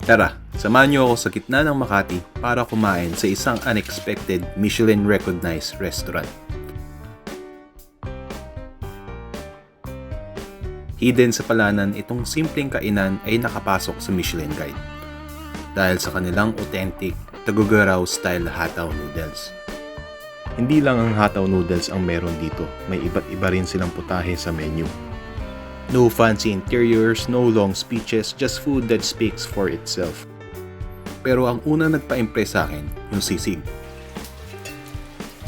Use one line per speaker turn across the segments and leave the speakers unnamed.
Tara, samahan niyo ako sa gitna ng Makati para kumain sa isang unexpected Michelin-recognized restaurant. Hidden sa palanan, itong simpleng kainan ay nakapasok sa Michelin Guide dahil sa kanilang authentic Tagugaraw style hataw noodles. Hindi lang ang hataw noodles ang meron dito, may iba't iba rin silang putahe sa menu. No fancy interiors, no long speeches, just food that speaks for itself. Pero ang una nagpa-impress sa akin, yung sisig.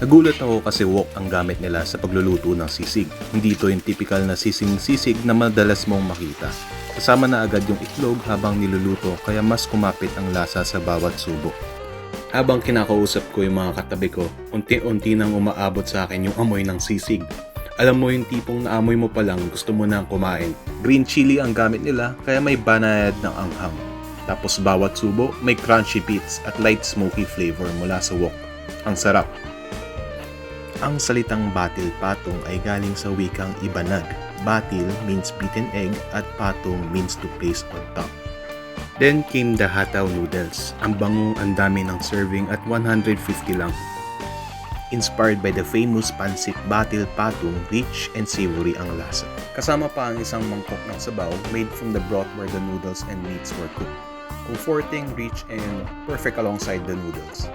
Nagulat ako kasi wok ang gamit nila sa pagluluto ng sisig. Hindi ito yung typical na sisig na madalas mong makita. Kasama na agad yung itlog habang niluluto kaya mas kumapit ang lasa sa bawat subo. Habang kinakausap ko yung mga katabi ko, unti-unti nang umaabot sa akin yung amoy ng sisig. Alam mo yung tipong naamoy mo pa lang gusto mo nang kumain. Green chili ang gamit nila kaya may banayad ng anghang. Tapos bawat subo may crunchy bits at light smoky flavor mula sa wok. Ang sarap. Ang salitang batil patong ay galing sa wikang Ibanag. Batil means beaten egg at patong means to place on top. Then came the hataw noodles. Ang bango, ang dami ng serving at 150 lang. Inspired by the famous pancit batil patong, rich and savory ang lasa. Kasama pa ang isang mangkok ng sabaw made from the broth where the noodles and meats were cooked. Comforting, rich, and perfect alongside the noodles.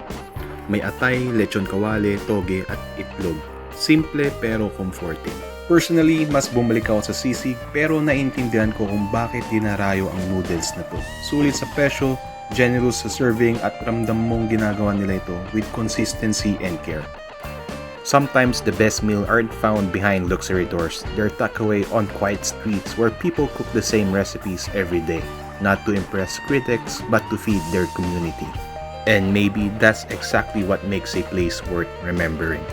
May atay, lechon kawale, toge at itlog. Simple pero comforting. Personally, mas bumalik ako sa sisig pero naintindihan ko kung bakit dinarayo ang noodles na to. Sulit sa presyo, generous sa serving at ramdam mong ginagawa nila ito with consistency and care. Sometimes the best meal aren't found behind luxury doors. They're tucked away on quiet streets where people cook the same recipes every day, not to impress critics but to feed their community. And maybe that's exactly what makes a place worth remembering.